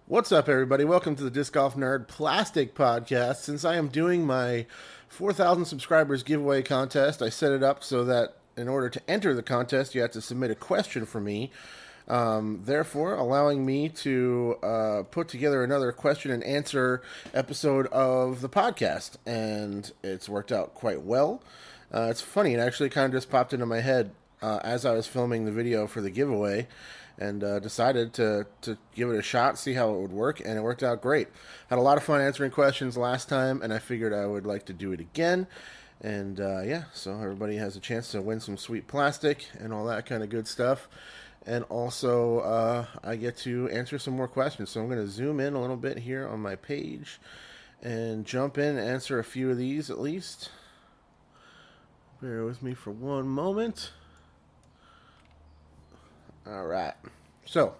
What's up, everybody? Welcome to the Disc Golf Nerd Plastic Podcast. Since I am doing my 4,000 subscribers giveaway contest, I set it up so that in order to enter the contest, you have to submit a question for me. Therefore, allowing me to put together another question and answer episode of the podcast. And it's worked out quite well. It's funny, it actually kind of just popped into my head as I was filming the video for the giveaway, and decided to give it a shot, see how it would work, and it worked out great. Had a lot of fun answering questions last time, and I figured I would like to do it again. And yeah, so everybody has a chance to win some sweet plastic and all that kind of good stuff. And also, I get to answer some more questions. So I'm going to zoom in a little bit here on my page and jump in and answer a few of these at least. Bear with me for one moment. All right. So,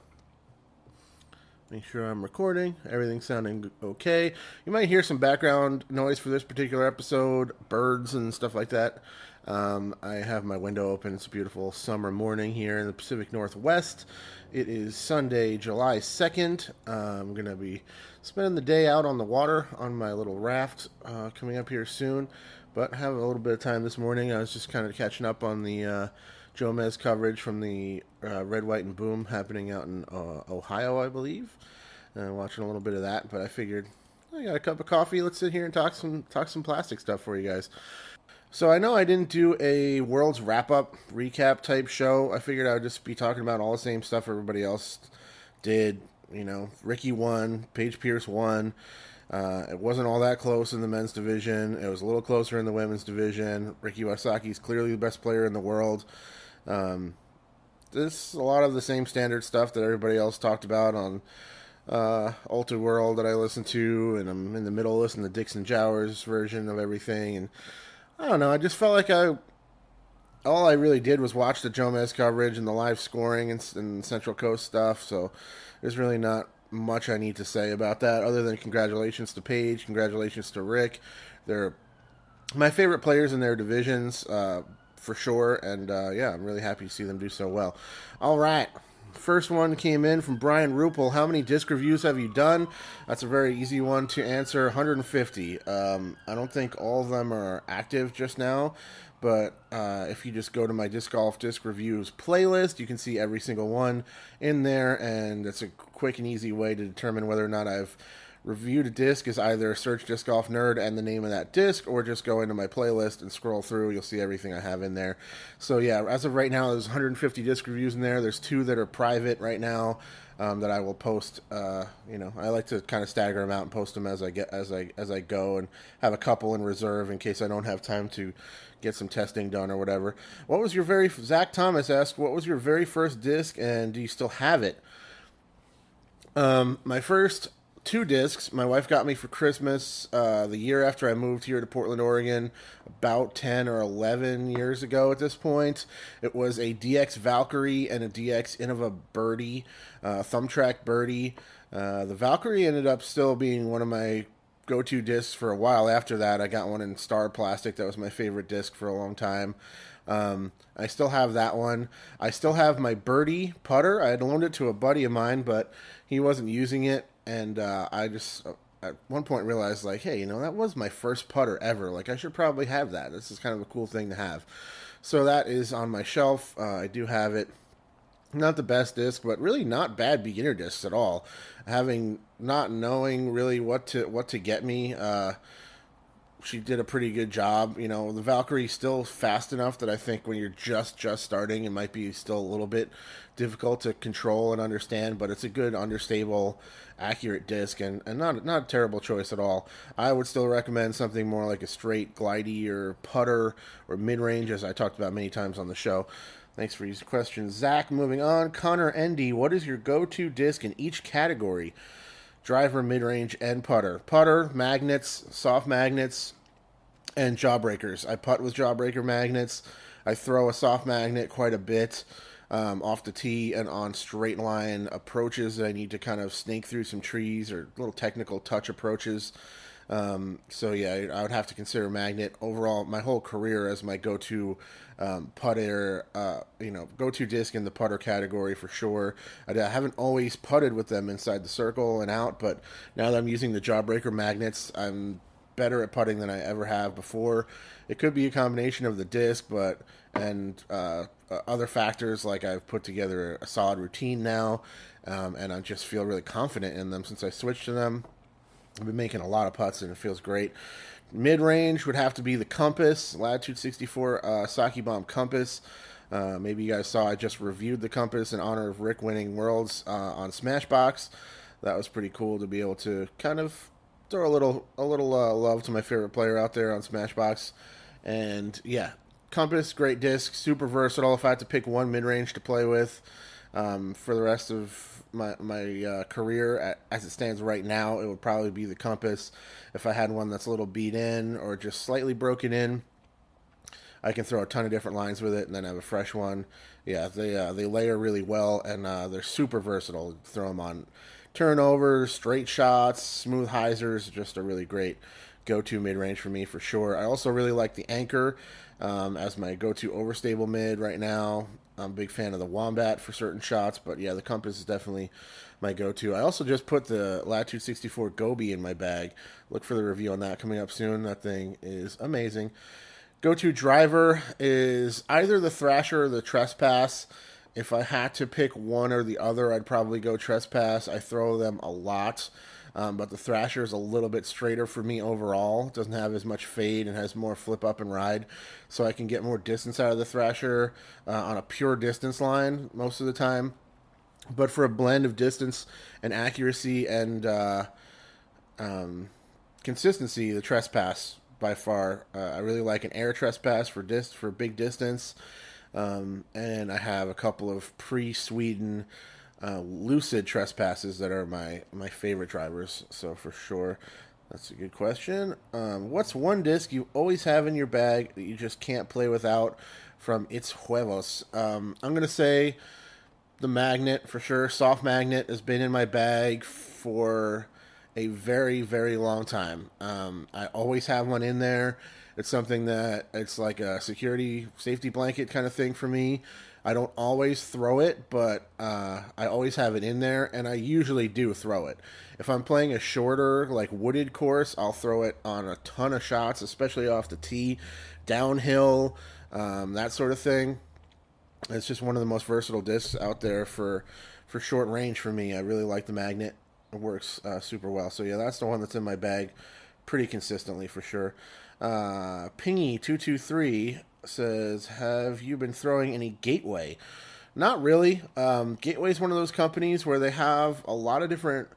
make sure I'm recording. Everything's sounding okay. You might hear some background noise for this particular episode, birds and stuff like that. I have my window open. It's a beautiful summer morning here in the Pacific Northwest. It is Sunday, July 2nd. I'm going to be spending the day out on the water on my little raft coming up here soon. But have a little bit of time this morning. I was just kind of catching up on the Jomez coverage from the Red, White, and Boom happening out in Ohio, I believe. Watching a little bit of that, but I figured I got a cup of coffee. Let's sit here and talk some plastic stuff for you guys. So I know I didn't do a Worlds wrap-up recap type show. I figured I would just be talking about all the same stuff everybody else did. You know, Ricky won, Paige Pierce won. It wasn't all that close in the men's division. It was a little closer in the women's division. Ricky Wysocki is clearly the best player in the world. This a lot of the same standard stuff that everybody else talked about on Ultra World that I listen to, and I'm in the middle of listening to Dixon Jowers' version of everything. And I don't know, I just felt like all I really did was watch the Jomez coverage and the live scoring and Central Coast stuff. So there's really not much I need to say about that other than congratulations to Paige, congratulations to Rick. They're my favorite players in their divisions, for sure, and yeah, I'm really happy to see them do so well. All right. First one came in from Brian Rupel. How many disc reviews have you done? That's a very easy one to answer. 150. I don't think all of them are active just now, but if you just go to my Disc Golf Disc Reviews playlist, you can see every single one in there, and it's a quick and easy way to determine whether or not I've reviewed a disc. Is either search Disc Golf Nerd and the name of that disc, or just go into my playlist and scroll through. You'll see everything I have in there. So yeah, as of right now, there's 150 disc reviews in there. There's 2 that are private right now that I will post. You know, I like to kind of stagger them out and post them as I go, and have a couple in reserve in case I don't have time to get some testing done or whatever. Zach Thomas asked, what was your very first disc, and do you still have it? My first 2 discs my wife got me for Christmas the year after I moved here to Portland, Oregon, about 10 or 11 years ago at this point. It was a DX Valkyrie and a DX Innova Birdie, thumb track Birdie. The Valkyrie ended up still being one of my go-to discs for a while after that. I got one in Star Plastic. That was my favorite disc for a long time. I still have that one. I still have my Birdie putter. I had loaned it to a buddy of mine, but he wasn't using it. And I just, at one point, realized, like, hey, you know, that was my first putter ever. Like, I should probably have that. This is kind of a cool thing to have. So that is on my shelf. I do have it. Not the best disc, but really not bad beginner discs at all. Not knowing really what to get me, she did a pretty good job. You know, the Valkyrie's still fast enough that I think when you're just starting, it might be still a little bit difficult to control and understand, but it's a good, understable, accurate disc, and not a terrible choice at all. I would still recommend something more like a straight glidey or putter or mid-range, as I talked about many times on the show. Thanks for these questions, Zach. Moving on, Connor ND, what is your go-to disc in each category? Driver, mid-range, and putter. Putter, magnets, soft magnets, and jawbreakers. I putt with jawbreaker magnets. I throw a soft magnet quite a bit off the tee and on straight line approaches that I need to kind of snake through some trees or little technical touch approaches. So yeah, I would have to consider Magnet overall. My whole career as my go-to putter, go-to disc in the putter category for sure. I haven't always putted with them inside the circle and out, but now that I'm using the Jawbreaker magnets, I'm better at putting than I ever have before. It could be a combination of the disc, but and other factors like I've put together a solid routine now, and I just feel really confident in them since I switched to them. I've been making a lot of putts and it feels great. Mid range would have to be the Compass Latitude 64 Saki Bomb Compass. Maybe you guys saw I just reviewed the Compass in honor of Rick winning Worlds on Smashbox. That was pretty cool to be able to kind of throw a little love to my favorite player out there on Smashbox. And yeah, Compass, great disc, super versatile. If I had to pick one mid range to play with for the rest of my career as it stands right now, it would probably be the Compass. If I had one that's a little beat in or just slightly broken in, I can throw a ton of different lines with it and then have a fresh one. Yeah, they layer really well, and they're super versatile. Throw them on turnovers, straight shots, smooth hyzers. Just a really great go-to mid-range for me for sure. I also really like the Anchor as my go-to overstable mid right now. I'm a big fan of the Wombat for certain shots, but yeah, the Compass is definitely my go-to. I also just put the Latitude 64 Gobi in my bag. Look for the review on that coming up soon. That thing is amazing. Go-to driver is either the Thrasher or the Trespass. If I had to pick one or the other, I'd probably go Trespass. I throw them a lot, but the Thrasher is a little bit straighter for me overall. It doesn't have as much fade and has more flip up and ride, so I can get more distance out of the Thrasher on a pure distance line most of the time. But for a blend of distance and accuracy and consistency, the Trespass by far. I really like an air Trespass for big distance. And I have a couple of pre-Sweden Lucid Trespasses that are my favorite drivers. So for sure, that's a good question. What's one disc you always have in your bag that you just can't play without from It's Huevos? I'm going to say the Magnet for sure. Soft Magnet has been in my bag for a very, very long time. I always have one in there. It's something that it's like a security safety blanket kind of thing for me. I don't always throw it, but I always have it in there, and I usually do throw it. If I'm playing a shorter, like wooded course, I'll throw it on a ton of shots, especially off the tee, downhill, that sort of thing. It's just one of the most versatile discs out there for short range for me. I really like the Magnet. It works super well. So yeah, that's the one that's in my bag pretty consistently for sure. Pingy223 says, have you been throwing any Gateway? Not really. Gateway is one of those companies where they have a lot of different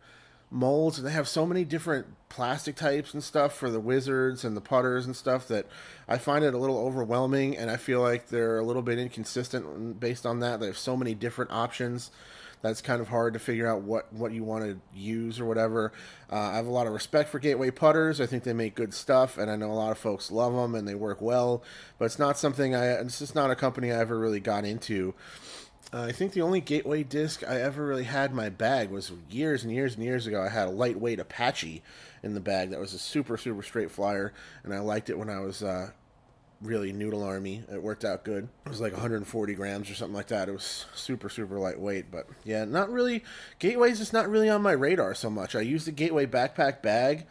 molds and they have so many different plastic types and stuff for the wizards and the putters and stuff that I find it a little overwhelming, and I feel like they're a little bit inconsistent based on that. They have so many different options that's kind of hard to figure out what you want to use or whatever. I have a lot of respect for Gateway putters. I think they make good stuff, and I know a lot of folks love them and they work well. But it's not something it's just not a company I ever really got into. I think the only Gateway disc I ever really had in my bag was years and years and years ago. I had a lightweight Apache in the bag that was a super, super straight flyer, and I liked it when I was really noodle army. It worked out good. It was like 140 grams or something like that. It was super, super lightweight, but yeah, not really. Gateway's just not really on my radar so much. I use the Gateway backpack bag.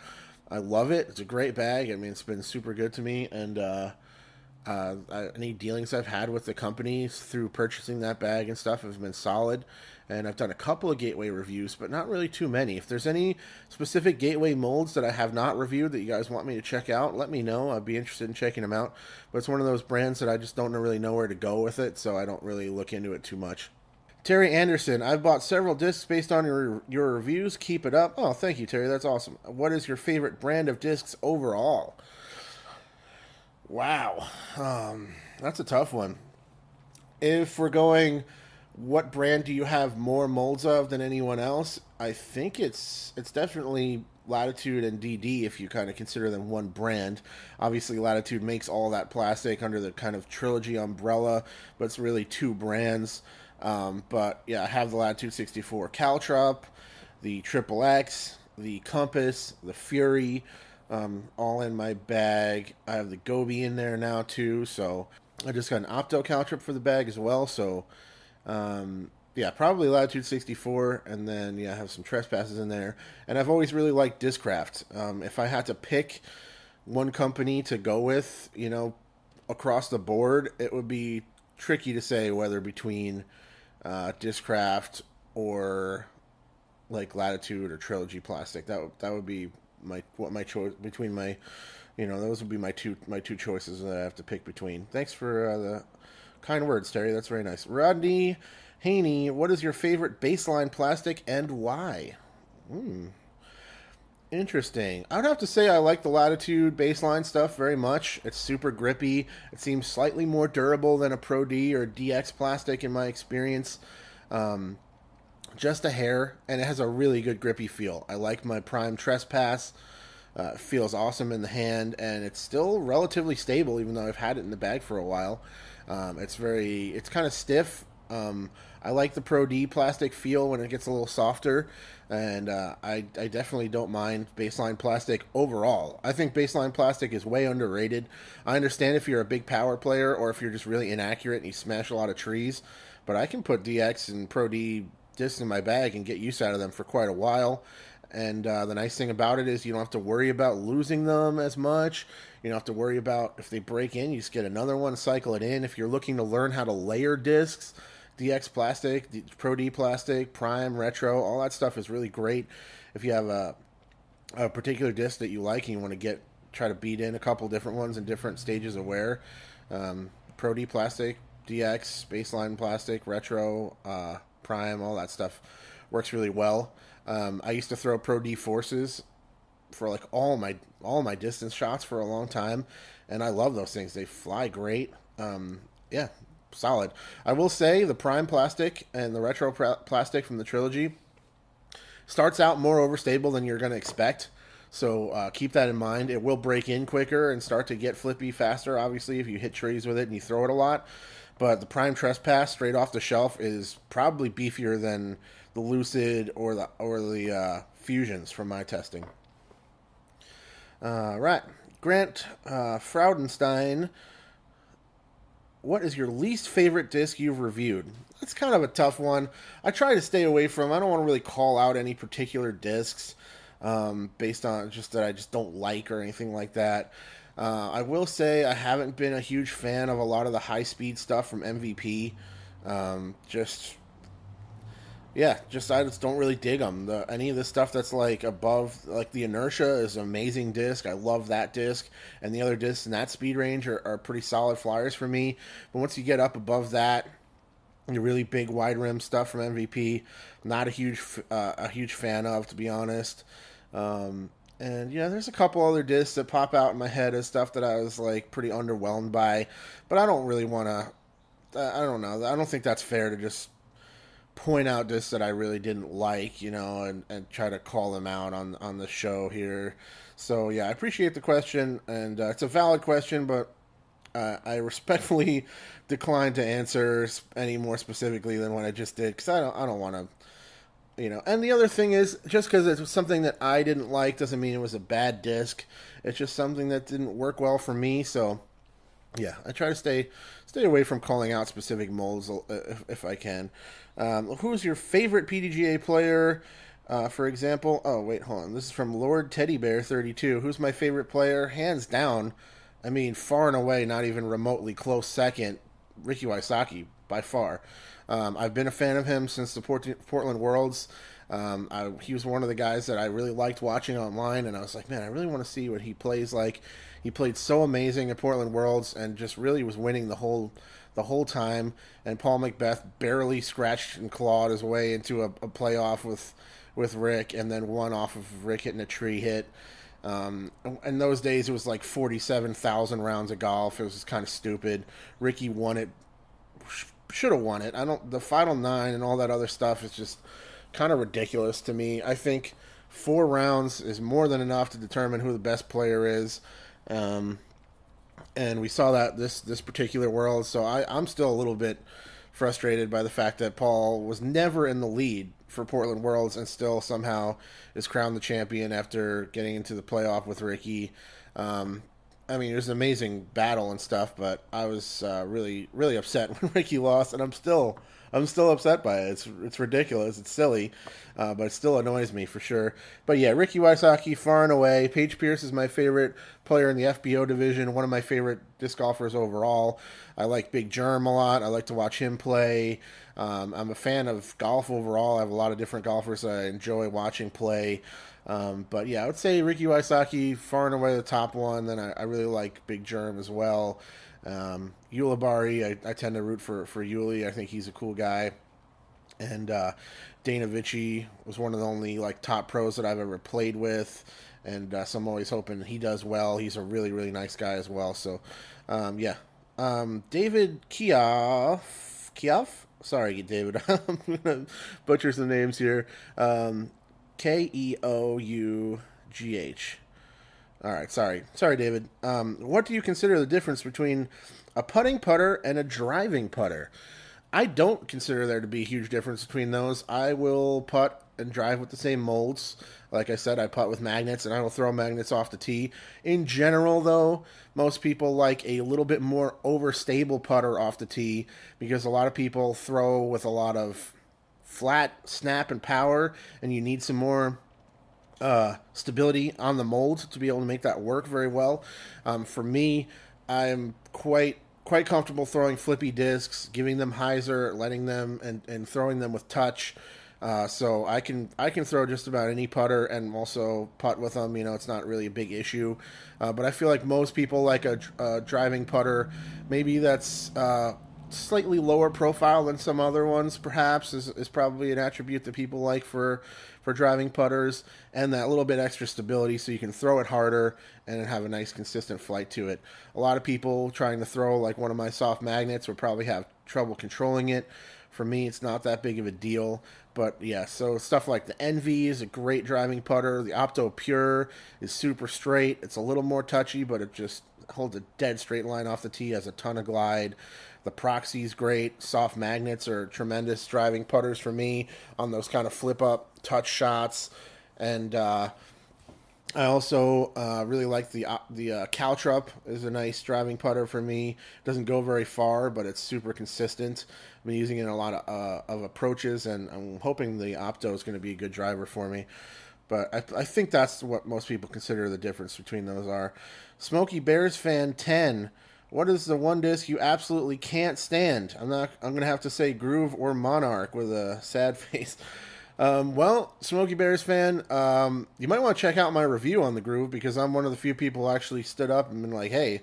I love it. It's a great bag. I mean, it's been super good to me, and any dealings I've had with the company through purchasing that bag and stuff have been solid. And I've done a couple of Gateway reviews, but not really too many. If there's any specific Gateway molds that I have not reviewed that you guys want me to check out, let me know. I'd be interested in checking them out. But it's one of those brands that I just don't really know where to go with it, so I don't really look into it too much. Terry Anderson, I've bought several discs based on your reviews. Keep it up. Oh, thank you, Terry. That's awesome. What is your favorite brand of discs overall? Wow. That's a tough one. If we're going, what brand do you have more molds of than anyone else? I think it's definitely Latitude and DD if you kind of consider them one brand. Obviously, Latitude makes all that plastic under the kind of Trilogy umbrella, but it's really two brands. But yeah, I have the Latitude 64 Caltrop, the Triple X, the Compass, the Fury, all in my bag. I have the Gobi in there now too, so I just got an opto caltrip for the bag as well. So yeah, probably Latitude 64, and then yeah, I have some Trespasses in there. And I've always really liked Discraft. If I had to pick one company to go with, across the board, it would be tricky to say whether between Discraft or like Latitude or Trilogy Plastic. That would be my choice between my, those would be my two choices that I have to pick between. Thanks for the kind words, Terry. That's very nice. Rodney Haney, what is your favorite baseline plastic and why? Interesting. I would have to say I like the Latitude baseline stuff very much. It's super grippy. It seems slightly more durable than a Pro D or DX plastic in my experience. Just a hair, and it has a really good grippy feel. I like my Prime Trespass. It feels awesome in the hand, and it's still relatively stable, even though I've had it in the bag for a while. It's kind of stiff. I like the Pro D plastic feel when it gets a little softer, and I definitely don't mind baseline plastic overall. I think baseline plastic is way underrated. I understand if you're a big power player or if you're just really inaccurate and you smash a lot of trees, but I can put DX and Pro D discs in my bag and get use out of them for quite a while. And the nice thing about it is you don't have to worry about losing them as much. You don't have to worry about if they break in, you just get another one, cycle it in. If you're looking to learn how to layer discs, DX plastic, Pro D plastic, Prime, Retro, all that stuff is really great. If you have a particular disc that you like and you want to try to beat in a couple different ones in different stages of wear, Pro D plastic, DX, baseline plastic, Retro, Prime, all that stuff works really well. I used to throw Pro D Forces for like all my distance shots for a long time, and I love those things. They fly great. Yeah, solid. I will say the Prime plastic and the Retro plastic from the Trilogy starts out more overstable than you're going to expect. So keep that in mind. It will break in quicker and start to get flippy faster, obviously, if you hit trees with it and you throw it a lot. But the Prime Trespass straight off the shelf is probably beefier than the Lucid or the Fusions from my testing. Right. Grant Fraudenstein, what is your least favorite disc you've reviewed? That's kind of a tough one. I try to stay away from. I don't want to really call out any particular discs based on just that I just don't like or anything like that. I will say I haven't been a huge fan of a lot of the high-speed stuff from MVP. I just don't really dig them. Any of the stuff that's like above, like the Inertia is an amazing disc. I love that disc, and the other discs in that speed range are pretty solid flyers for me. But once you get up above that, the really big wide rim stuff from MVP, not a huge fan of, to be honest. And yeah, there's a couple other discs that pop out in my head as stuff that I was like pretty underwhelmed by, but I don't really want to. I don't know. I don't think that's fair to just point out discs that I really didn't like, and try to call them out on the show here. So yeah, I appreciate the question, and it's a valid question, but I respectfully decline to answer any more specifically than what I just did, because I don't want to. And the other thing is, just because it was something that I didn't like doesn't mean it was a bad disc. It's just something that didn't work well for me. So, yeah, I try to stay away from calling out specific molds if I can. Who's your favorite PDGA player? For example, oh wait, hold on. This is from Lord Teddy Bear 32. Who's my favorite player? Hands down. I mean, far and away, not even remotely close second. Ricky Wysocki, by far. I've been a fan of him since the Portland Worlds. He was one of the guys that I really liked watching online, and I was like, man, I really want to see what he plays like. He played so amazing at Portland Worlds and just really was winning the whole time. And Paul McBeth barely scratched and clawed his way into a playoff with Rick, and then won off of Rick hitting a tree hit. In those days, it was like 47,000 rounds of golf. It was just kind of stupid. Ricky won it. Should have won it. The Final 9 and all that other stuff is just kind of ridiculous to me. I think 4 rounds is more than enough to determine who the best player is. And we saw that this particular world, so I'm still a little bit frustrated by the fact that Paul was never in the lead for Portland Worlds and still somehow is crowned the champion after getting into the playoff with Ricky. I mean, it was an amazing battle and stuff, but I was really, really upset when Ricky lost, and I'm still upset by it. It's ridiculous. It's silly, but it still annoys me for sure. But yeah, Ricky Wysocki far and away. Paige Pierce is my favorite player in the FBO division. One of my favorite disc golfers overall. I like Big Germ a lot. I like to watch him play. I'm a fan of golf overall. I have a lot of different golfers that I enjoy watching play. But yeah, I would say Ricky Wysocki far and away the top one. Then I really like Big Germ as well. Ulibarri, I tend to root for Yuli. I think he's a cool guy. And Dana Vici was one of the only like top pros that I've ever played with. And so I'm always hoping he does well. He's a really, really nice guy as well. So, yeah. David Kioff? Sorry, David. I'm going to butcher some names here. Keough. All right, sorry, David. What do you consider the difference between a putting putter and a driving putter? I don't consider there to be a huge difference between those. I will putt and drive with the same molds. Like I said, I putt with magnets, and I will throw magnets off the tee. In general, though, most people like a little bit more overstable putter off the tee because a lot of people throw with a lot of flat snap and power, and you need some more stability on the mold to be able to make that work very well. For me, I'm quite comfortable throwing flippy discs, giving them hyzer, letting them and throwing them with touch. So I can throw just about any putter and also putt with them. You know, it's not really a big issue. But I feel like most people like a driving putter. Maybe that's slightly lower profile than some other ones, perhaps, is probably an attribute that people like for driving putters, and that little bit extra stability so you can throw it harder and have a nice consistent flight to it. A lot of people trying to throw like one of my soft magnets would probably have trouble controlling it. For me, it's not that big of a deal. But yeah, so stuff like the Envy is a great driving putter. The Opto Pure is super straight. It's a little more touchy, but it just holds a dead straight line off the tee, has a ton of glide. The Proxy is great. Soft magnets are tremendous driving putters for me on those kind of flip up touch shots. And I also really like the Caltrup is a nice driving putter for me. Doesn't go very far, but it's super consistent. I've been using it in a lot of approaches, and I'm hoping the Opto is going to be a good driver for me. But I think that's what most people consider the difference between those are. Smokey Bears fan 10. What is the one disc you absolutely can't stand? I'm going to have to say Groove or Monarch with a sad face. Well, Smokey Bears fan, you might want to check out my review on the Groove because I'm one of the few people who actually stood up and been like, hey,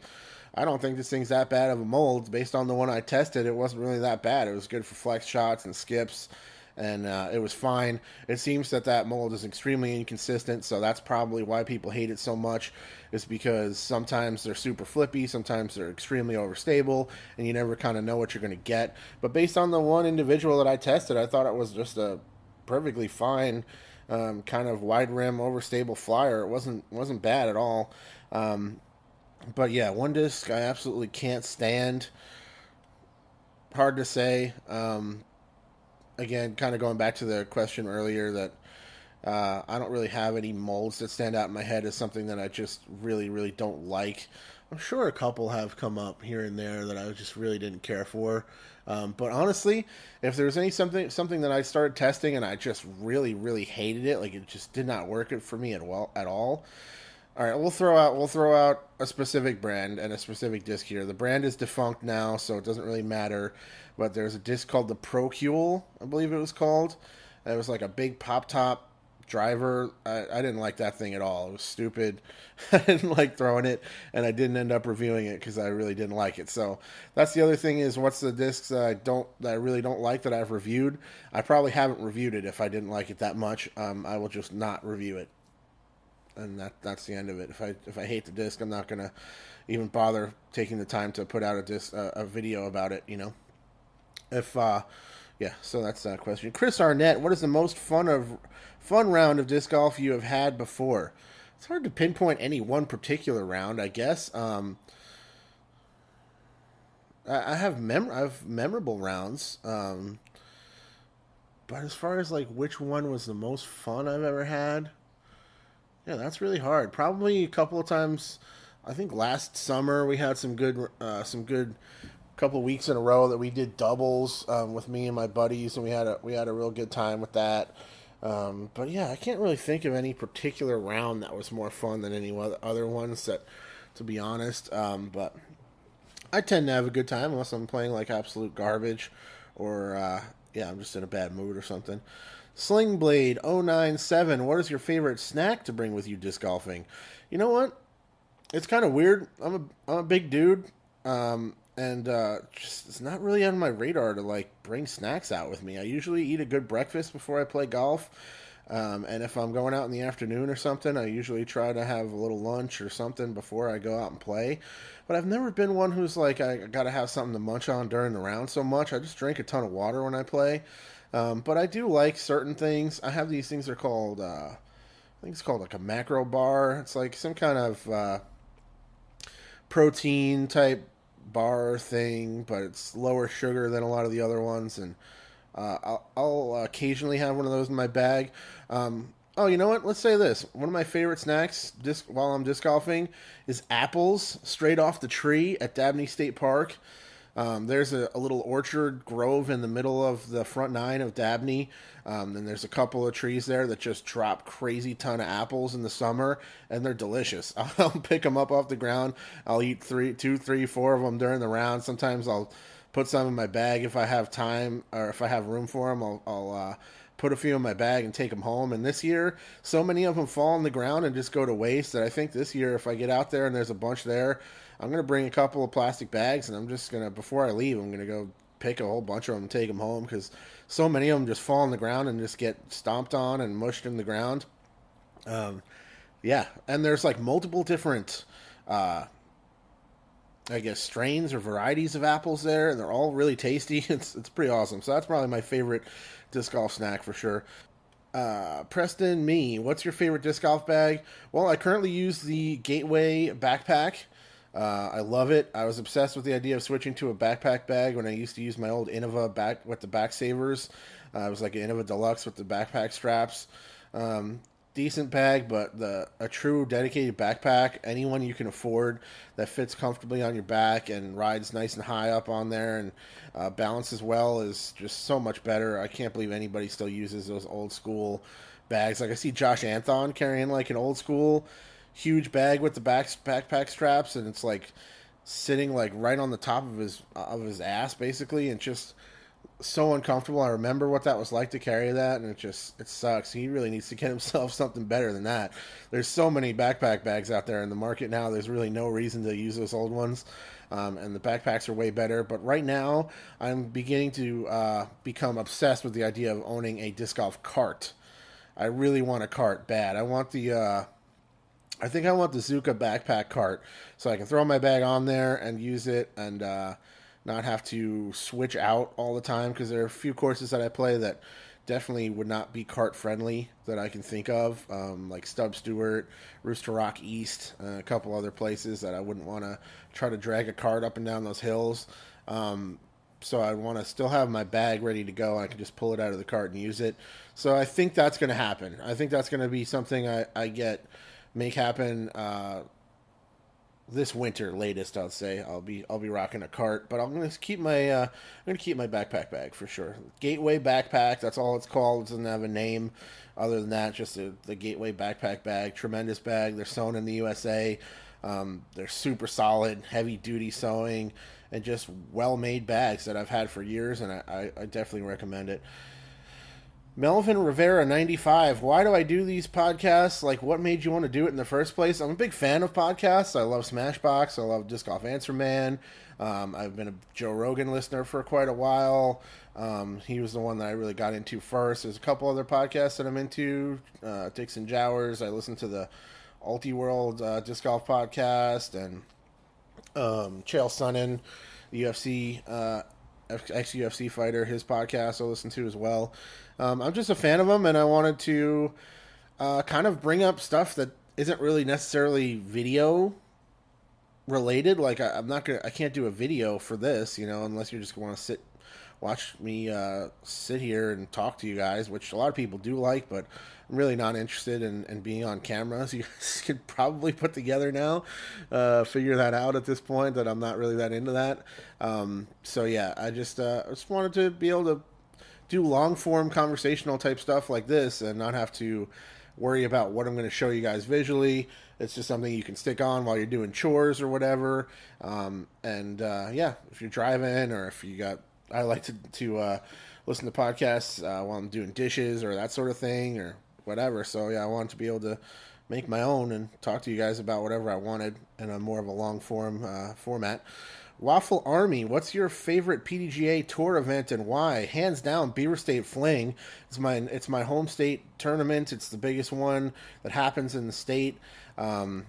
I don't think this thing's that bad of a mold. Based on the one I tested, it wasn't really that bad. It was good for flex shots and skips, and it was fine. It seems that mold is extremely inconsistent, so that's probably why people hate it so much, is because sometimes they're super flippy, sometimes they're extremely overstable, and you never kind of know what you're going to get. But based on the one individual that I tested, I thought it was just a perfectly fine kind of wide rim overstable flyer. It wasn't bad at all. But yeah, one disc I absolutely can't stand. Hard to say. Again, kind of going back to the question earlier that I don't really have any molds that stand out in my head as something that I just really, really don't like. I'm sure a couple have come up here and there that I just really didn't care for. But honestly, if there's something that I started testing and I just really, really hated it, like it just did not work for me at all. All right, we'll throw out a specific brand and a specific disc here. The brand is defunct now, so it doesn't really matter. But there's a disc called the Procule, I believe it was called. It was like a big pop top driver. I didn't like that thing at all. It was stupid. I didn't like throwing it, and I didn't end up reviewing it because I really didn't like it. So that's the other thing is what's the discs that I really don't like that I've reviewed. I probably haven't reviewed it if I didn't like it that much. I will just not review it. And that's the end of it. If I hate the disc, I'm not gonna even bother taking the time to put out a video about it. You know, so that's that question. Chris Arnett, what is the most fun round of disc golf you have had before? It's hard to pinpoint any one particular round, I guess. I have memorable rounds. But as far as like which one was the most fun I've ever had, yeah, that's really hard. Probably a couple of times. I think last summer we had some good couple of weeks in a row that we did doubles with me and my buddies, and we had a real good time with that. But yeah, I can't really think of any particular round that was more fun than any other ones. That, to be honest, but I tend to have a good time unless I'm playing like absolute garbage, or yeah, I'm just in a bad mood or something. Slingblade 097, what is your favorite snack to bring with you disc golfing? You know what? It's kind of weird. I'm a big dude, and just it's not really on my radar to like bring snacks out with me. I usually eat a good breakfast before I play golf, and if I'm going out in the afternoon or something, I usually try to have a little lunch or something before I go out and play. But I've never been one who's like I got to have something to munch on during the round so much. I just drink a ton of water when I play. But I do like certain things. I have these things. They're called I think it's called like a macro bar. It's like some kind of protein type bar thing, but it's lower sugar than a lot of the other ones. And I'll occasionally have one of those in my bag. Oh, you know what? Let's say this. One of my favorite snacks while I'm disc golfing is apples straight off the tree at Dabney State Park. There's a little orchard grove in the middle of the front nine of Dabney. And there's a couple of trees there that just drop crazy ton of apples in the summer, and they're delicious. I'll pick them up off the ground. I'll eat two, three, four of them during the round. Sometimes I'll put some in my bag if I have time or if I have room for them. I'll put a few in my bag and take them home. And this year, so many of them fall on the ground and just go to waste that I think this year, if I get out there and there's a bunch there, I'm going to bring a couple of plastic bags, and I'm just going to, before I leave, I'm going to go pick a whole bunch of them and take them home, because so many of them just fall on the ground and just get stomped on and mushed in the ground. Yeah, and there's like multiple different, I guess, strains or varieties of apples there, and they're all really tasty. It's pretty awesome. So that's probably my favorite disc golf snack for sure. Preston, what's your favorite disc golf bag? Well, I currently use the Gateway backpack. I love it. I was obsessed with the idea of switching to a backpack bag when I used to use my old Innova back with the back savers. It was like an Innova Deluxe with the backpack straps. Decent bag, but a true dedicated backpack, anyone you can afford that fits comfortably on your back and rides nice and high up on there and balances well, is just so much better. I can't believe anybody still uses those old school bags. Like I see Josh Anthon carrying like an old school huge bag with the backpack straps, and it's like sitting like right on the top of his ass basically, and just so uncomfortable. I remember what that was like to carry that, and it sucks. He really needs to get himself something better than that. There's so many backpack bags out there in the market now. There's really no reason to use those old ones, and the backpacks are way better. But right now, I'm beginning to become obsessed with the idea of owning a disc golf cart. I really want a cart bad. I think I want the Zuka backpack cart, so I can throw my bag on there and use it, and not have to switch out all the time, because there are a few courses that I play that definitely would not be cart friendly that I can think of, like Stub Stewart, Rooster Rock East, a couple other places that I wouldn't want to try to drag a cart up and down those hills. So I want to still have my bag ready to go. I can just pull it out of the cart and use it. So I think that's going to happen. I think that's going to be something I make happen this winter latest. I'll say I'll be rocking a cart, but I'm gonna keep my backpack bag for sure. Gateway backpack, that's all it's called. It doesn't have a name other than that. Just the Gateway backpack bag. Tremendous bag. They're sewn in the USA. They're super solid, heavy duty sewing, and just well made bags that I've had for years, and I definitely recommend it. Melvin Rivera 95. Why do I do these podcasts? Like, what made you want to do it in the first place? I'm a big fan of podcasts. I love Smashbox. I love Disc Golf Answer Man. I've been a Joe Rogan listener for quite a while. He was the one that I really got into first. There's a couple other podcasts that I'm into. Dixon Jowers. I listen to the Ulti World Disc Golf podcast, and Chael Sonnen, UFC ex-UFC fighter, his podcast I listen to as well. I'm just a fan of him, and I wanted to kind of bring up stuff that isn't really necessarily video related. Like I'm not gonna, I can't do a video for this, unless you just want to watch me sit here and talk to you guys, which a lot of people do like, but I'm really not interested in being on camera. So you guys could probably put together now, figure that out at this point, that I'm not really that into that. So yeah, I just wanted to be able to do long form conversational type stuff like this and not have to worry about what I'm going to show you guys visually. It's just something you can stick on while you're doing chores or whatever. Yeah, if you're driving, or if you got, I like to listen to podcasts while I'm doing dishes or that sort of thing or whatever. So yeah, I wanted to be able to make my own and talk to you guys about whatever I wanted in a more of a long form format. Waffle Army, what's your favorite PDGA tour event and why? Hands down, Beaver State Fling. It's my home state tournament. It's the biggest one that happens in the state. I'm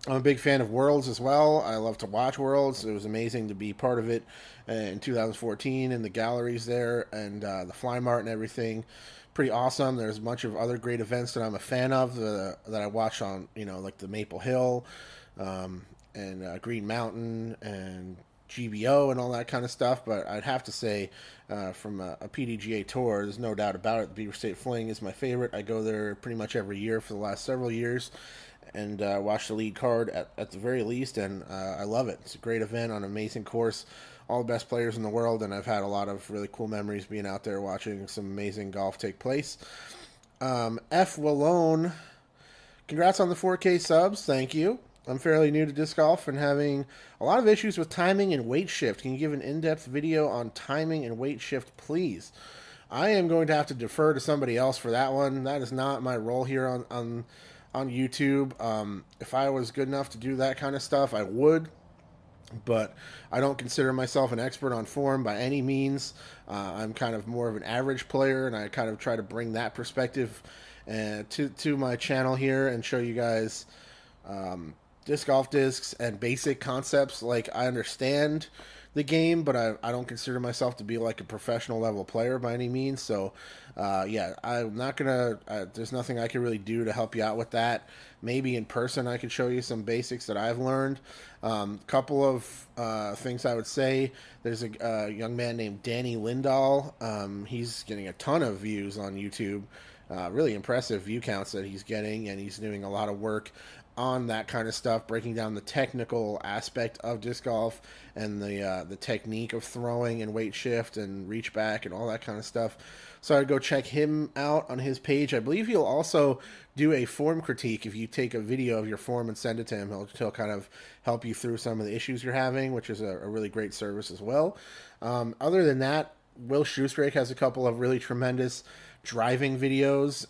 a big fan of Worlds as well. I love to watch Worlds. It was amazing to be part of it in 2014 in the galleries there and the Fly Mart and everything. Pretty awesome. There's a bunch of other great events that I'm a fan of that I watch on, like the Maple Hill. And Green Mountain and GBO and all that kind of stuff. But I'd have to say, from a PDGA tour, there's no doubt about it, the Beaver State Fling is my favorite. I go there pretty much every year for the last several years and watch the lead card at the very least, and I love it. It's a great event on an amazing course, all the best players in the world, and I've had a lot of really cool memories being out there watching some amazing golf take place. F. Wallone, congrats on the 4K subs. Thank you. I'm fairly new to disc golf and having a lot of issues with timing and weight shift. Can you give an in-depth video on timing and weight shift, please? I am going to have to defer to somebody else for that one. That is not my role here on YouTube. If I was good enough to do that kind of stuff, I would. But I don't consider myself an expert on form by any means. I'm kind of more of an average player, and I kind of try to bring that perspective to my channel here and show you guys disc golf discs and basic concepts. Like, I understand the game, but I don't consider myself to be like a professional level player by any means. So yeah, I'm not gonna there's nothing I can really do to help you out with that. Maybe in person I could show you some basics that I've learned. Couple of things I would say: there's a young man named Danny Lindahl. He's getting a ton of views on YouTube. Really impressive view counts that he's getting, and he's doing a lot of work on that kind of stuff, breaking down the technical aspect of disc golf and the technique of throwing and weight shift and reach back and all that kind of stuff. So I'd go check him out on his page. I believe he'll also do a form critique. If you take a video of your form and send it to him, he'll kind of help you through some of the issues you're having, which is a really great service as well. Other than that, Will Shoestrake has a couple of really tremendous driving videos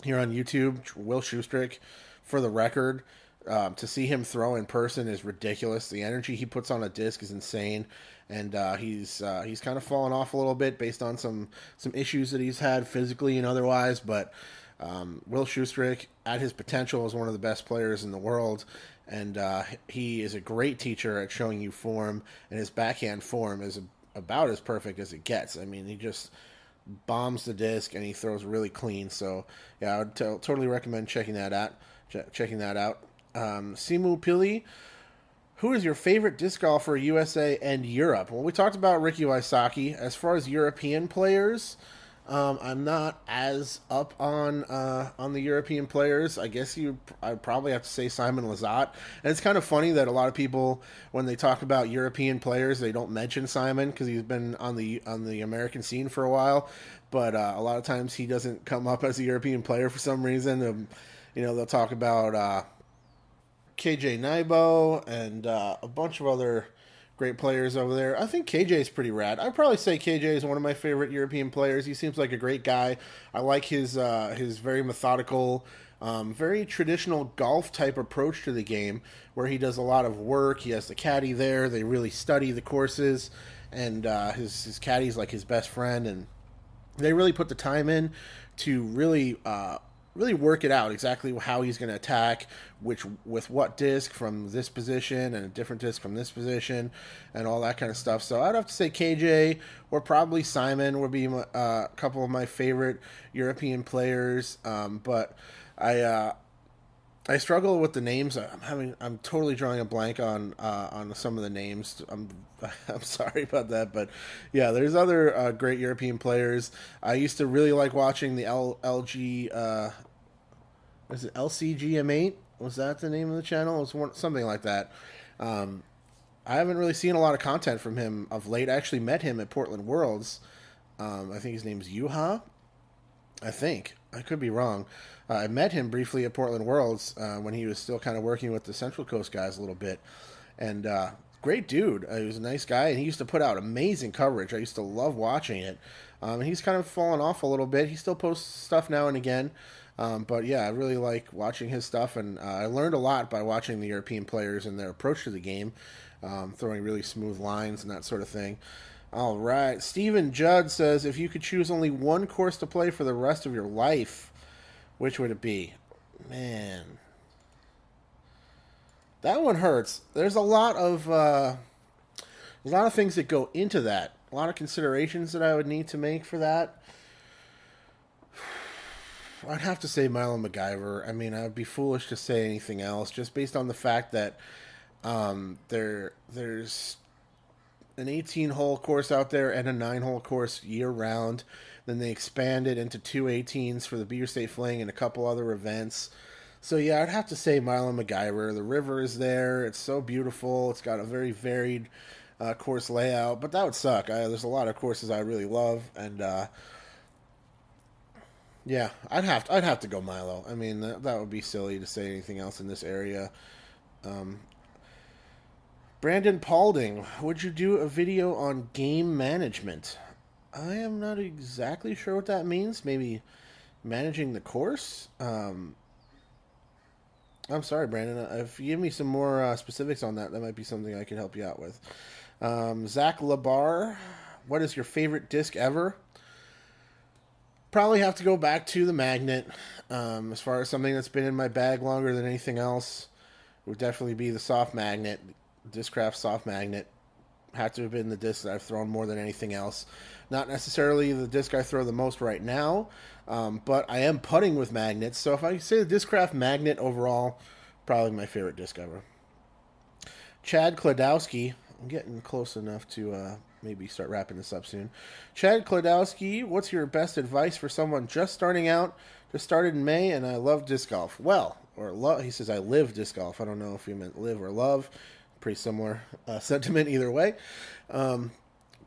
here on YouTube. Will Shoestrake, for the record, to see him throw in person is ridiculous. The energy he puts on a disc is insane, and he's kind of fallen off a little bit based on some issues that he's had physically and otherwise. But Will Shoestrake, at his potential, is one of the best players in the world, and he is a great teacher at showing you form, and his backhand form is about as perfect as it gets. I mean, he just bombs the disc and he throws really clean. So yeah, I would totally recommend checking that out. Simu Pili, who is your favorite disc golfer, USA and Europe? Well, we talked about Ricky Wysocki. As far as European players, I'm not as up on the European players. I guess I'd probably have to say Simon Lizotte. And it's kind of funny that a lot of people, when they talk about European players, they don't mention Simon because he's been on the American scene for a while. But a lot of times he doesn't come up as a European player for some reason. They'll talk about KJ Naibo and a bunch of other great players over there. I think KJ is pretty rad. I'd probably say KJ is one of my favorite European players. He seems like a great guy. I like his very methodical, very traditional golf type approach to the game, where he does a lot of work. He has the caddy there. They really study the courses, and his caddy's like his best friend, and they really put the time in to really work it out exactly how he's going to attack, with what disc from this position and a different disc from this position and all that kind of stuff. So I'd have to say KJ or probably Simon would be a couple of my favorite European players. But I I struggle with the names. I'm totally drawing a blank on some of the names. I'm sorry about that, but yeah, there's other great European players. I used to really like watching the LG. Was it LCGM8? Was that the name of the channel? It was something like that. Um, I haven't really seen a lot of content from him of late. I actually met him at Portland Worlds. I think his name's Yuha. I think. I could be wrong. I met him briefly at Portland Worlds when he was still kind of working with the Central Coast guys a little bit. And great dude. He was a nice guy, and he used to put out amazing coverage. I used to love watching it. And he's kind of fallen off a little bit. He still posts stuff now and again. But yeah, I really like watching his stuff, and I learned a lot by watching the European players and their approach to the game, throwing really smooth lines and that sort of thing. All right. Steven Judd says, if you could choose only one course to play for the rest of your life, which would it be? Man, that one hurts. There's a lot of things that go into that. A lot of considerations that I would need to make for that. I'd have to say Milo MacGyver. I mean, I'd be foolish to say anything else, just based on the fact that there's an 18-hole course out there and a 9-hole course year round. Then they expanded into two 18s for the Beaver State Fling and a couple other events. So yeah, I'd have to say Milo MacGyver. The river is there. It's so beautiful. It's got a very varied course layout, but that would suck. There's a lot of courses I really love, and yeah, I'd have to go Milo. I mean, that would be silly to say anything else in this area. Um, Brandon Paulding, would you do a video on game management? I am not exactly sure what that means. Maybe managing the course? I'm sorry, Brandon. If you give me some more specifics on that, that might be something I could help you out with. Zach Labar, what is your favorite disc ever? Probably have to go back to the Magnet. As far as something that's been in my bag longer than anything else, it would definitely be the Soft Magnet, Discraft Soft Magnet. Had to have been the disc that I've thrown more than anything else. Not necessarily the disc I throw the most right now, but I am putting with magnets. So if I say the Discraft Magnet overall, probably my favorite disc ever. Chad Kladowski, I'm getting close enough to maybe start wrapping this up soon. Chad Kladowski, what's your best advice for someone just starting out? Just started in May, and I love disc golf. Well, he says I live disc golf. I don't know if he meant live or love. Pretty similar sentiment either way.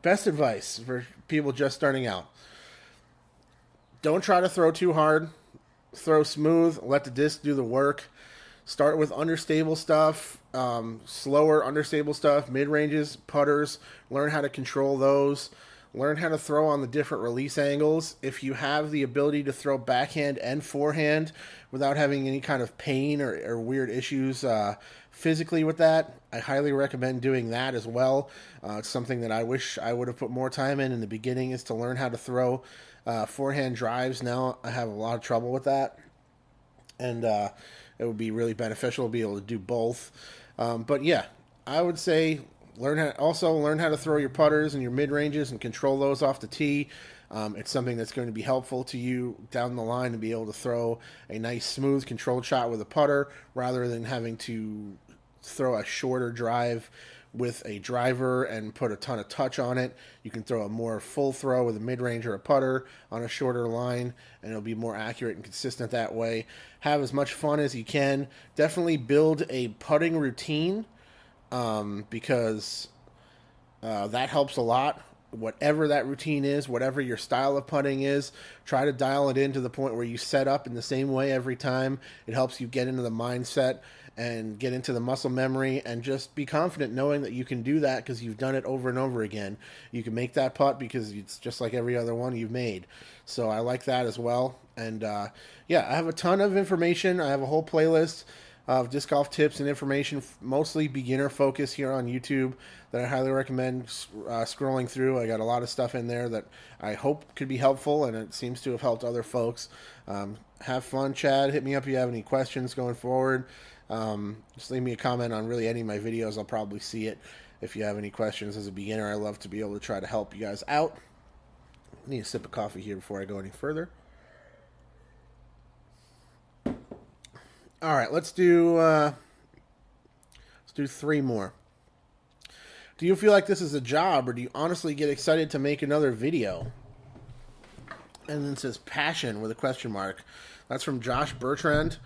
Best advice for people just starting out. Don't try to throw too hard. Throw smooth. Let the disc do the work. Start with understable stuff, slower understable stuff, mid-ranges, putters. Learn how to control those. Learn how to throw on the different release angles. If you have the ability to throw backhand and forehand without having any kind of pain or weird issues physically with that, I highly recommend doing that as well. It's something that I wish I would have put more time in the beginning, is to learn how to throw forehand drives. Now I have a lot of trouble with that, and it would be really beneficial to be able to do both. But yeah, I would say learn how to throw your putters and your mid ranges and control those off the tee. It's something that's going to be helpful to you down the line to be able to throw a nice, smooth, controlled shot with a putter rather than having to throw a shorter drive with a driver and put a ton of touch on it. You can throw a more full throw with a mid-range or a putter on a shorter line, and it'll be more accurate and consistent that way. Have as much fun as you can. Definitely build a putting routine, because that helps a lot. Whatever that routine is, whatever your style of putting is, try to dial it in to the point where you set up in the same way every time. It helps you get into the mindset and get into the muscle memory, and just be confident knowing that you can do that because you've done it over and over again. You can make that putt because it's just like every other one you've made. So I like that as well. And yeah, I have a ton of information. I have a whole playlist of disc golf tips and information, mostly beginner focus here on YouTube, that I highly recommend scrolling through. I got a lot of stuff in there that I hope could be helpful, and it seems to have helped other folks. Have fun, Chad. Hit me up if you have any questions going forward. Just leave me a comment on really any of my videos. I'll probably see it. If you have any questions as a beginner, I love to be able to try to help you guys out. I need a sip of coffee here before I go any further. All right, let's do three more. Do you feel like this is a job, or do you honestly get excited to make another video? And then it says passion with a question mark. That's from Josh Bertrand.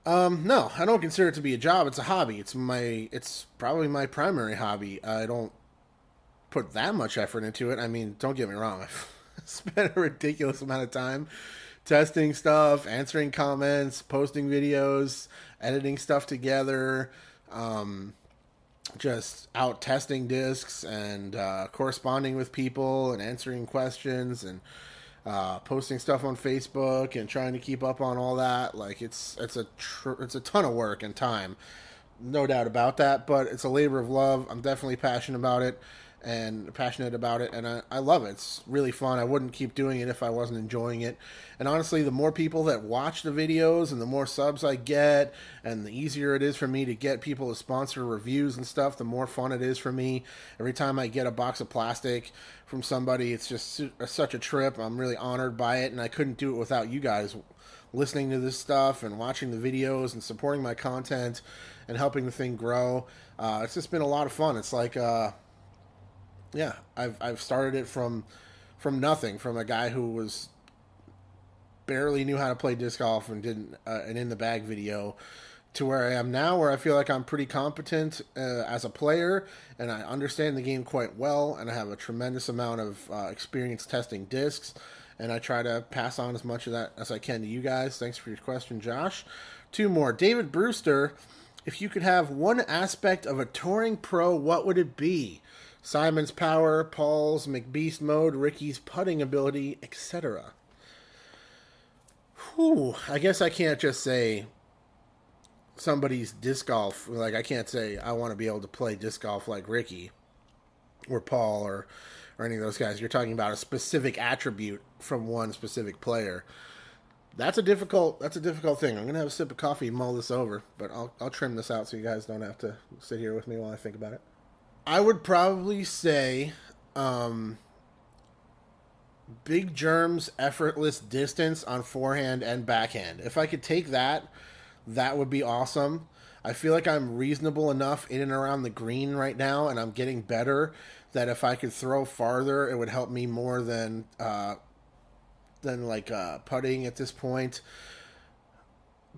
No, I don't consider it to be a job. It's a hobby. It's probably my primary hobby. I don't put that much effort into it. I mean, don't get me wrong. I've spent a ridiculous amount of time testing stuff, answering comments, posting videos, editing stuff together, just out testing discs and corresponding with people and answering questions and posting stuff on Facebook and trying to keep up on all that. Like it's a ton of work and time, no doubt about that. But it's a labor of love. I'm definitely passionate about it, and I love it. It's really fun. I wouldn't keep doing it if I wasn't enjoying it. And honestly, the more people that watch the videos and the more subs I get and the easier it is for me to get people to sponsor reviews and stuff, the more fun it is for me. Every time I get a box of plastic from somebody, it's just such a trip. I'm really honored by it, and I couldn't do it without you guys listening to this stuff and watching the videos and supporting my content and helping the thing grow. It's just been a lot of fun. It's like yeah, I've started it from nothing, from a guy who was barely knew how to play disc golf and did an in the bag video, to where I am now, where I feel like I'm pretty competent as a player, and I understand the game quite well, and I have a tremendous amount of experience testing discs, and I try to pass on as much of that as I can to you guys. Thanks for your question, Josh. Two more. David Brewster, if you could have one aspect of a touring pro, what would it be? Simon's power, Paul's McBeast mode, Ricky's putting ability, etc. Whew, I guess I can't just say somebody's disc golf. Like, I can't say I want to be able to play disc golf like Ricky or Paul or any of those guys. You're talking about a specific attribute from one specific player. That's a difficult thing. I'm gonna have a sip of coffee and mull this over, but I'll trim this out so you guys don't have to sit here with me while I think about it. I would probably say Big Germ's effortless distance on forehand and backhand. If I could take that, that would be awesome. I feel like I'm reasonable enough in and around the green right now, and I'm getting better, that if I could throw farther, it would help me more than putting at this point.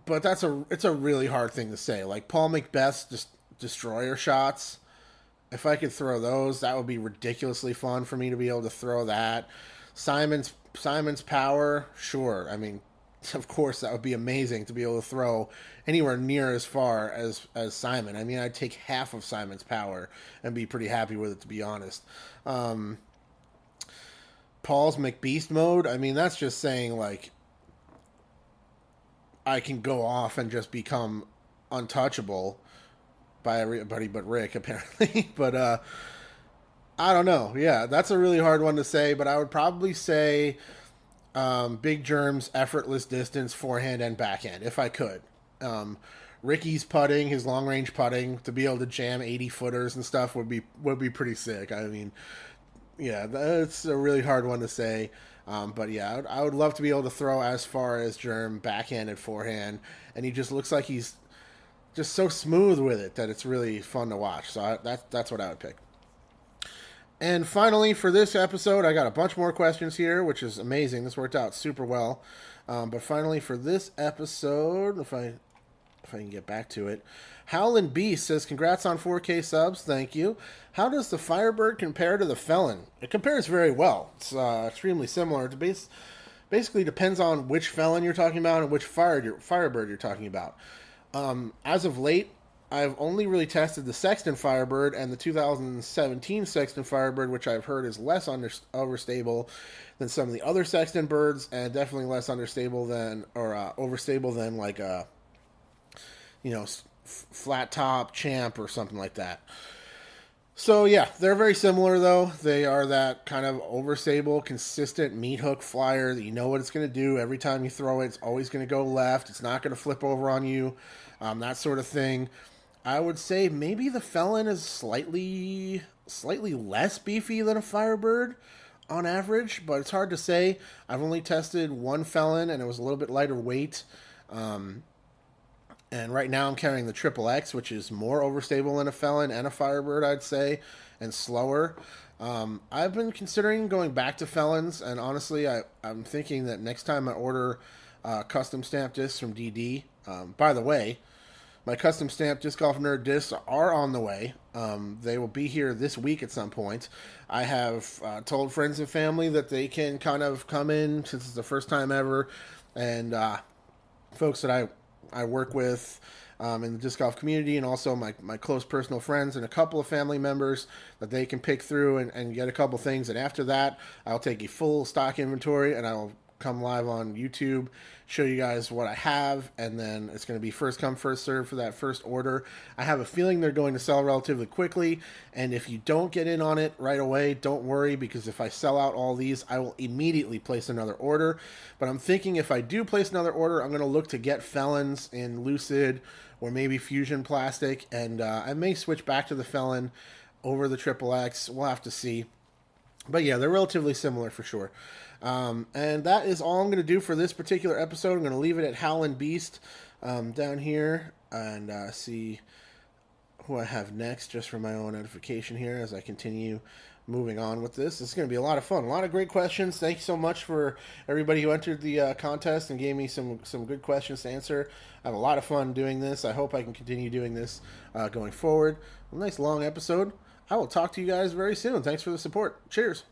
But it's a really hard thing to say. Like Paul McBeth's just destroyer shots. If I could throw those, that would be ridiculously fun for me to be able to throw that. Simon's power, sure. I mean, of course, that would be amazing to be able to throw anywhere near as far as Simon. I mean, I'd take half of Simon's power and be pretty happy with it, to be honest. Paul's McBeast mode, I mean, that's just saying, like, I can go off and just become untouchable by everybody but Rick, apparently. But I don't know. Yeah, that's a really hard one to say, but I would probably say Big Germ's effortless distance, forehand and backhand, if I could. Ricky's putting, his long range putting, to be able to jam 80 footers and stuff would be pretty sick. I mean, yeah, that's a really hard one to say. But yeah, I would love to be able to throw as far as Germ, backhand and forehand, and he just looks like he's just so smooth with it that it's really fun to watch. So that's what I would pick. And finally, for this episode, I got a bunch more questions here, which is amazing. This worked out super well. But finally, for this episode, if I can get back to it, Howlin' Beast says, congrats on 4K subs. Thank you. How does the Firebird compare to the Felon? It compares very well. It's extremely similar. It basically depends on which Felon you're talking about and which Firebird you're talking about. As of late, I've only really tested the Sexton Firebird and the 2017 Sexton Firebird, which I've heard is less overstable than some of the other Sexton birds, and definitely less overstable than like a, flat top Champ or something like that. So yeah, they're very similar though. They are that kind of overstable, consistent meat hook flyer that you know what it's going to do every time you throw it. It's always going to go left. It's not going to flip over on you, that sort of thing. I would say maybe the Felon is slightly less beefy than a Firebird on average, but it's hard to say. I've only tested one Felon, and it was a little bit lighter weight. And right now I'm carrying the Triple X, which is more overstable than a Felon and a Firebird, I'd say, and slower. I've been considering going back to Felons, and honestly, I'm thinking that next time I order custom stamp discs from DD, by the way, my custom stamp Disc Golf Nerd discs are on the way. They will be here this week at some point. I have told friends and family that they can kind of come in since it's the first time ever, and folks that I work with in the disc golf community, and also my close personal friends and a couple of family members that they can pick through and get a couple things. And after that, I'll take a full stock inventory and I'll come live on YouTube, show you guys what I have, and then it's going to be first come, first serve for that first order. I have a feeling they're going to sell relatively quickly, and if you don't get in on it right away, don't worry, because if I sell out all these, I will immediately place another order. But I'm thinking if I do place another order, I'm going to look to get Felons in Lucid or maybe Fusion Plastic, and I may switch back to the Felon over the Triple X. We'll have to see. But yeah, they're relatively similar for sure. And that is all I'm going to do for this particular episode. I'm going to leave it at Howlin' Beast down here and see who I have next just for my own edification here as I continue moving on with this. This is going to be a lot of fun. A lot of great questions. Thank you so much for everybody who entered the contest and gave me some good questions to answer. I have a lot of fun doing this. I hope I can continue doing this going forward. A nice long episode. I will talk to you guys very soon. Thanks for the support. Cheers.